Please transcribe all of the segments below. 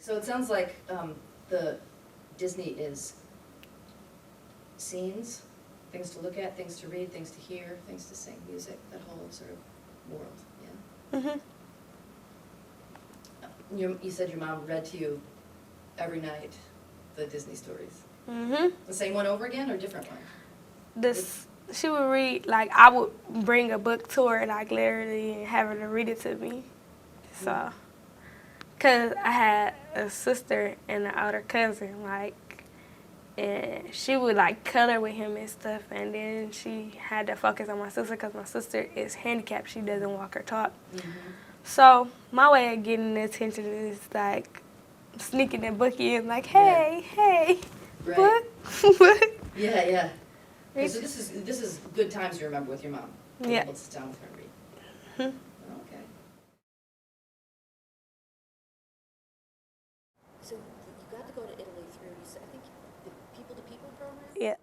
So it sounds like the Disney is scenes, things to look at, things to read, things to hear, things to sing, music, that whole sort of world, yeah? Mhm. You said your mom read to you every night the Disney stories. Mhm. The same one over again or different one? She would read, like, I would bring a book to her, like, literally, and have her to read it to me. So, because I had a sister and an older cousin, like, and she would, like, color with him and stuff, and then she had to focus on my sister because my sister is handicapped. She doesn't walk or talk. Mm-hmm. So, my way of getting the attention is, like, sneaking the book in, like, hey, hey, Right. book, book. Yeah, yeah. Okay, so this is good times you remember with your mom. Being Yeah. able to sit down with her and read. Mhm. Okay. So you got to go to Italy through, you said, I think, the people-to-people program? Yeah.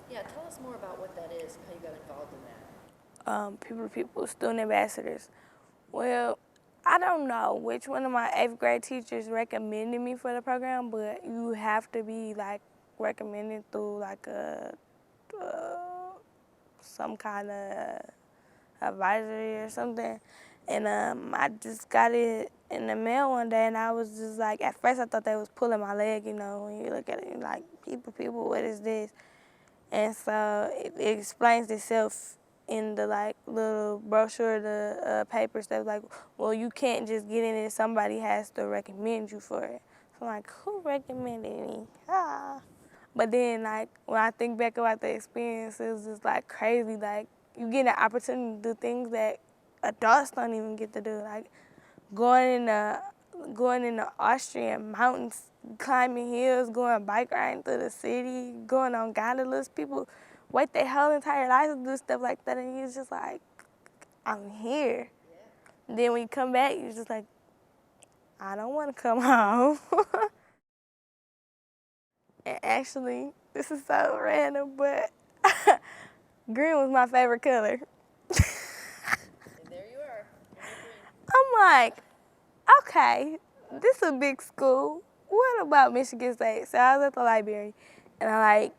Yeah, tell us more about what that is and how you got involved in that. People to people, student ambassadors. Well, I don't know which one of my 8th grade teachers recommended me for the program, but you have to be like recommended through like some kind of advisory or something. And I just got it in the mail one day, and I was just like, at first I thought they was pulling my leg, you know, when you look at it, you're like, people, what is this? And so it explains itself in the like little brochure, the paper stuff. Like, well, you can't just get in it. Somebody has to recommend you for it. So I'm like, who recommended me? Ah. But then like when I think back about the experience, it was just like crazy. Like you get an opportunity to do things that adults don't even get to do. Like going in the Austrian mountains, climbing hills, going bike riding through the city, going on gondolas. People wait their whole entire lives to do stuff like that, and you're just like, I'm here. Yeah. Then when you come back, you're just like, I don't want to come home. And actually, this is so random, but green was my favorite color. And there you are. I'm like, okay, this is a big school. What about Michigan State? So I was at the library, and I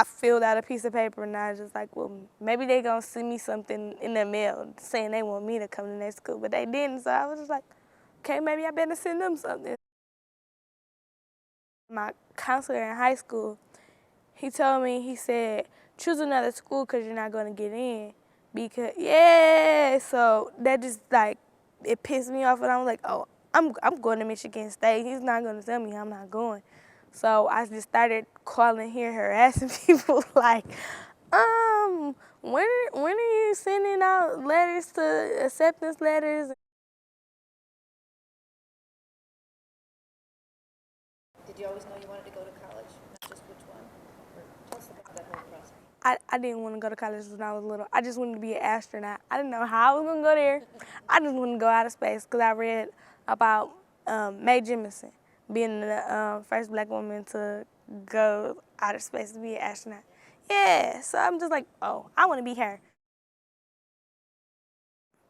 filled out a piece of paper, and I was just like, well, maybe they gonna send me something in the mail saying they want me to come to their school, but they didn't. So I was just like, okay, maybe I better send them something. My counselor in high school, he told me, he said, choose another school because you're not gonna get in. Because yeah, so that just like it pissed me off, and I was like, oh, I'm going to Michigan State. He's not gonna tell me I'm not going. So I just started calling here, harassing people like, when are you sending out letters to acceptance letters? Did you always know you wanted to go to college? Not just which one? Or tell us about that whole process. I didn't want to go to college when I was little. I just wanted to be an astronaut. I didn't know how I was going to go there. I just wanted to go out of space because I read about Mae Jemison being the first black woman to go out of space to be an astronaut. Yeah, so I'm just like, oh, I want to be her.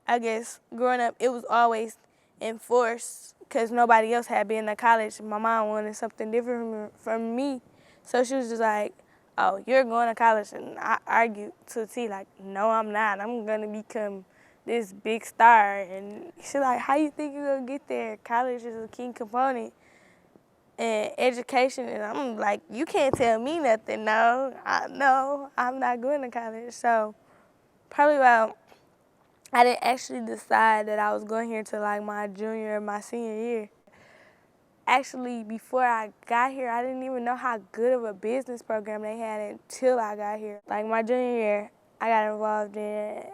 I guess growing up, it was always enforced because nobody else had been to college. My mom wanted something different from me. So she was just like, oh, you're going to college. And I argued to T, like, no, I'm not. I'm going to become this big star. And she's like, how you think you're going to get there? College is a key component. And education, and I'm like, you can't tell me nothing. No, I'm not going to college. So probably about I didn't actually decide that I was going here till like my junior or my senior year. Actually, before I got here, I didn't even know how good of a business program they had until I got here. Like my junior year, I got involved in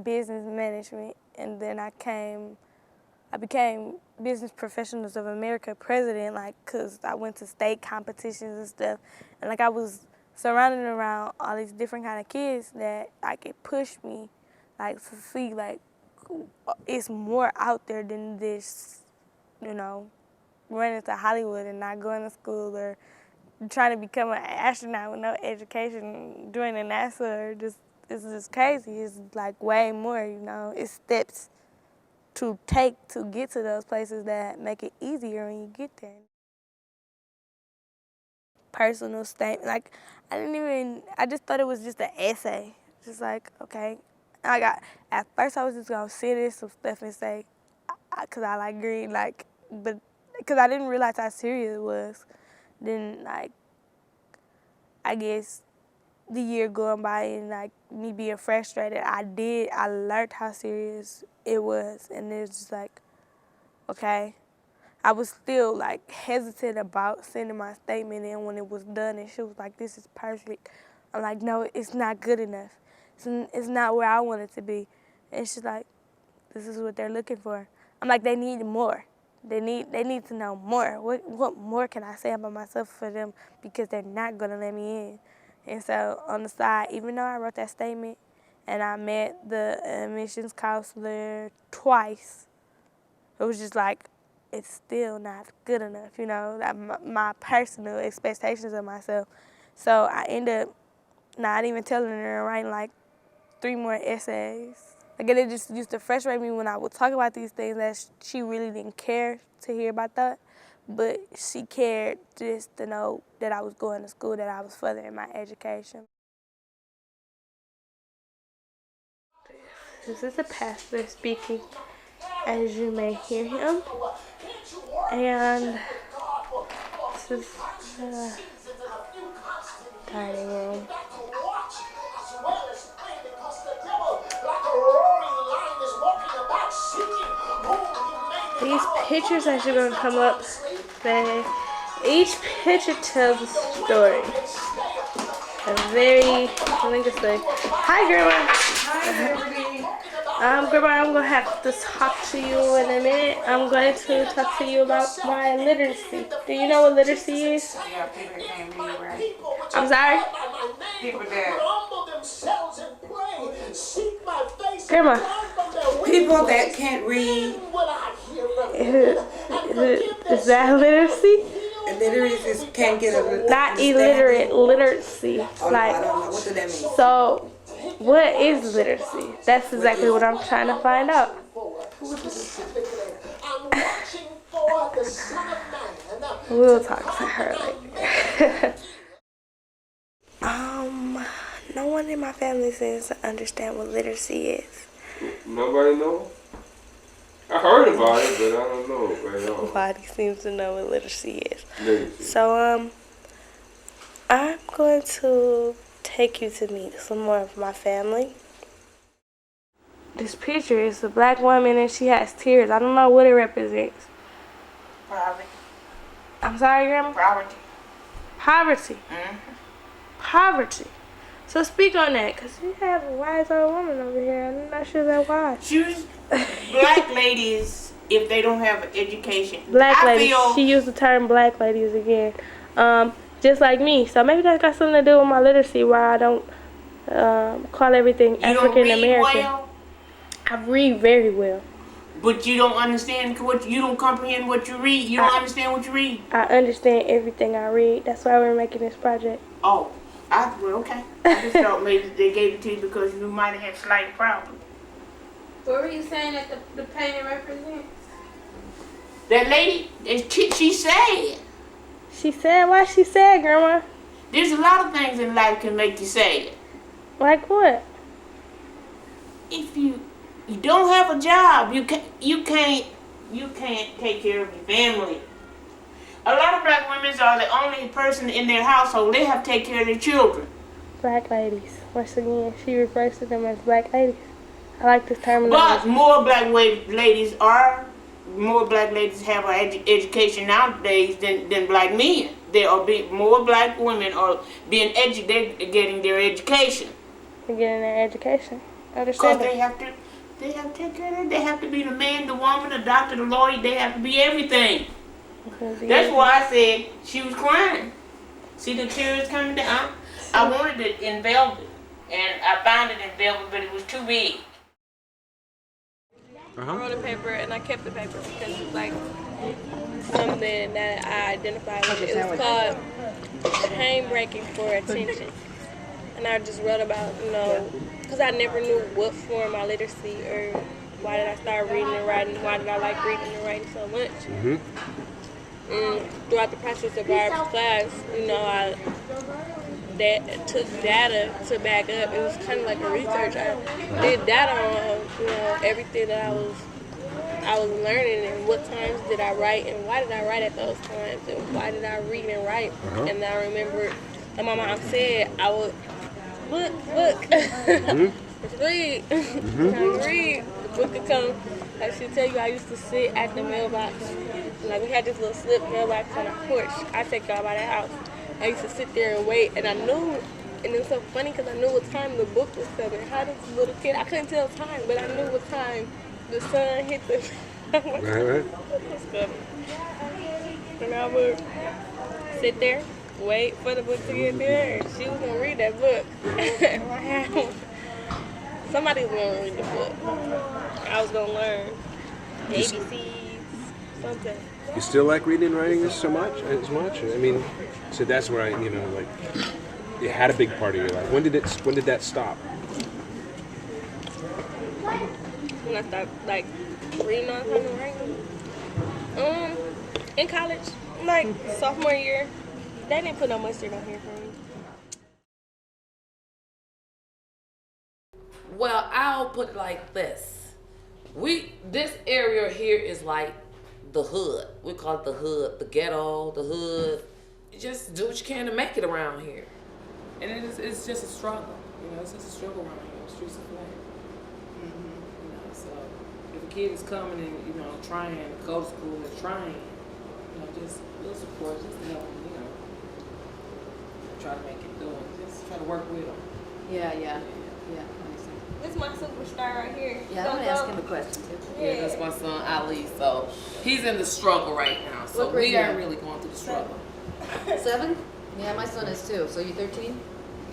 business management, and then I became Business Professionals of America president, like, cause I went to state competitions and stuff, and like I was surrounded around all these different kind of kids that like it pushed me, like to see like it's more out there than this, you know, running to Hollywood and not going to school or trying to become an astronaut with no education, joining NASA or just it's just crazy. It's like way more, you know. It's steps to take to get to those places that make it easier when you get there. Personal statement, like I just thought it was just an essay. Just like, okay, at first I was just gonna sit in some stuff and say, cause I like green, like, but cause I didn't realize how serious it was. Then like, I guess the year going by and like me being frustrated, I learned how serious it was, and it's just like, okay. I was still like hesitant about sending my statement in when it was done, and she was like, "This is perfect." I'm like, "No, it's not good enough. It's not where I want it to be." And she's like, "This is what they're looking for." I'm like, "They need more. They need to know more. What more can I say about myself for them, because they're not gonna let me in?" And so on the side, even though I wrote that statement and I met the admissions counselor twice, it was just like, it's still not good enough, you know, like my personal expectations of myself. So I end up not even telling her and writing like 3 more essays. Again, it just used to frustrate me when I would talk about these things that she really didn't care to hear about that, but she cared just to know that I was going to school, that I was furthering my education. This is the pastor speaking, as you may hear him. And this is the dining room. These pictures that you're going to come up, each picture tells a story. Let me just say, hi, Grandma. Grandma, I'm going to have to talk to you in a minute. I'm going to talk to you about my literacy. Do you know what literacy is? Yeah, people that can't read, right? I'm sorry? People that... Grandma. People that can't read. Is that literacy? Literacy can't get a... Not illiterate, literacy. Oh, no, I don't know. What does that mean? So, what is literacy? That's exactly what I'm trying to find out. We'll talk to her later. No one in my family seems to understand what literacy is. Nobody know? I heard about it, but I don't know it right now. Nobody seems to know what literacy is. Literacy. So, I'm going to take you to meet some more of my family. This picture is a black woman and she has tears. I don't know what it represents. Poverty. I'm sorry, Grandma? Poverty. Poverty. Mm-hmm. Poverty. So speak on that, because you have a wise old woman over here. I'm not sure that's wise. Choose black ladies if they don't have an education. Black ladies. She used the term black ladies again. Just like me. So maybe that's got something to do with my literacy, why I don't call everything African American. Well, I read very well. but you don't understand you don't comprehend what you read. You don't understand what you read. I understand everything I read. That's why we're making this project. Oh, well, okay. I just thought maybe they gave it to you because you might have had slight problems. What were you saying that the painting represents? That lady, she said. She said what she said, Grandma? There's a lot of things in life can make you say it. Like what? If you don't have a job, you can't take care of your family. A lot of black women are the only person in their household. They have to take care of their children. Black ladies. Once again, she refers to them as black ladies. I like this terminology. But more black ladies have an education nowadays than black men. There are more black women are being educated, getting their education. They're getting their education. Because they have to take care of them. They have to be the man, the woman, the doctor, the lawyer. They have to be everything. That's why I said she was crying. See the tears coming down? I wanted it in velvet, and I found it in velvet, but it was too big. I wrote a paper and I kept the paper because it's like something that I identified with. It was called Pain Breaking for Attention. And I just wrote about, because I never knew what form my literacy or why did I start reading and writing? Why did I like reading and writing so much? Mm-hmm. And throughout the process of our class, you know, I took data to back up. It was kind of like a research. I did data on, you know, everything that I was learning, and what times did I write, and why did I write at those times, and why did I read and write. And I remember, and my mom said, I would look, read, read. The book would come. Like she'd tell you, I used to sit at the mailbox. Like we had this little slip mailbox on our porch. I take y'all by the house. I used to sit there and wait, and I knew, and it was so funny because I knew what time the book was coming. How this little kid, I couldn't tell time, but I knew what time the sun hit the Right. was coming. And I would sit there, wait for the book to get there, and she was gonna read that book. Somebody was gonna read the book. I was gonna learn ABCs, something. You still like reading and writing this so much? As much? I mean, so that's where I, you know, like, it had a big part of your life. When did that stop? When I started like reading on something and writing. In college, like sophomore year, they didn't put no mustard on here for me. Well, I'll put it like this. This area here is like the hood. We call it the hood, the ghetto, the hood. You just do what you can to make it around here. And it's just a struggle. You know, it's just a struggle around here. The streets of life. You know, so if a kid is coming and, you know, trying to go to school and trying, you know, just a little support just to help them, you know, try to make it do it. Just try to work with them. Yeah. This is my superstar right here. Yeah, I'm gonna ask him a question too. Yeah, that's my son Ali. So he's in the struggle right now. So What grade we are now? really going through the struggle. 7? Yeah, my son is too. So you 13?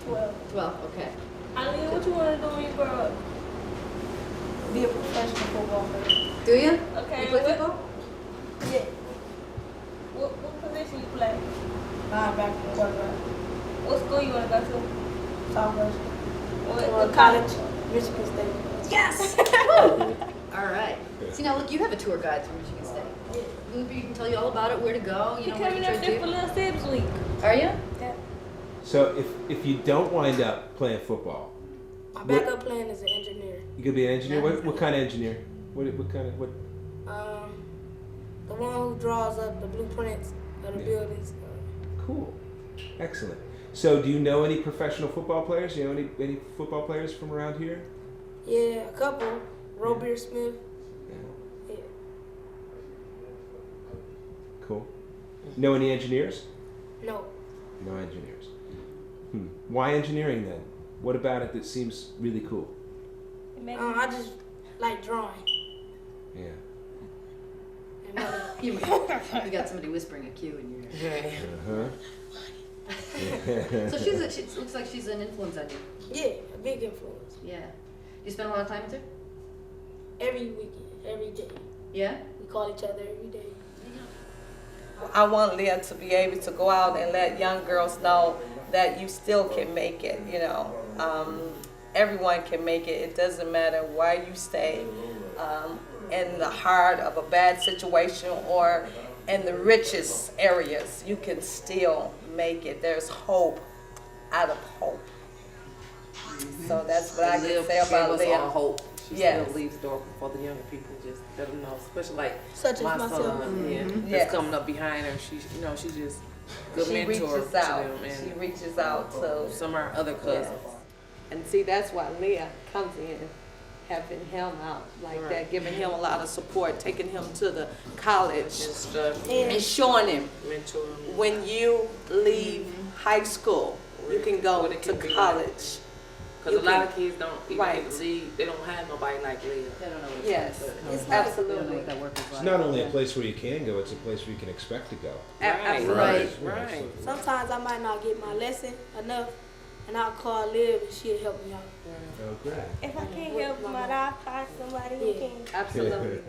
12. 12, okay. Ali, what you want to do when you grow up? Be a professional football player. Do you? Okay. You play football? Yeah. What position you play? Linebacker, quarterback. What school you want to go to? Southwest. What college? Michigan State. Yes! All right. See, now look, you have a tour guide through Michigan State. He can tell you all about it, where to go, you know, what coming to up there for do. Little Sibs Week. Are you? Yeah. So if you don't wind up playing football, My backup plan is an engineer. you could be an engineer. What kind of engineer? What kind of what? The one who draws up the blueprints of the buildings. Cool, excellent. So do you know any professional football players? You know any football players from around here? Yeah, a couple. Robier Smith. Yeah. Yeah. Cool. Know any engineers? No. No engineers. Why engineering then? What about it that seems really cool? I just like drawing. Yeah. You got somebody whispering a cue in your ear. Uh-huh. So she looks like she's an influence on you. Yeah, a big influence. Yeah. You spend a lot of time with her? Every weekend, every day. Yeah? We call each other every day. I want Leah to be able to go out and let young girls know that you still can make it, you know. Everyone can make it. It doesn't matter where you stay, in the heart of a bad situation or in the richest areas. You can still make it. There's hope out of hope. So that's what I can say about Leah. Leah. Hope. She Yes. still leaves the door for the younger people. Just let them know, especially like Such as my myself. son. Yeah, Yes. that's coming up behind her. She, you know, she's just good She mentor reaches to out. them, and She reaches out to. some of our other cousins. Yes. And see, that's why Leah comes in, helping him out like that, giving him a lot of support, taking him to the college And stuff. and showing him Mentor. when you leave high school, you can go What it to can be college. Because a lot of kids don't even Right. get to leave. They don't have nobody like Leah. They don't know what it's Yes, like. it's They don't know absolutely. what that work is like. It's not only a place where you can go; it's a place where you can expect to go. Absolutely. Right. Right. Sometimes I might not get my lesson enough, and I'll call Liv and she'll help me out. Oh, great. If I can't help them out, I'll find somebody who can. Absolutely.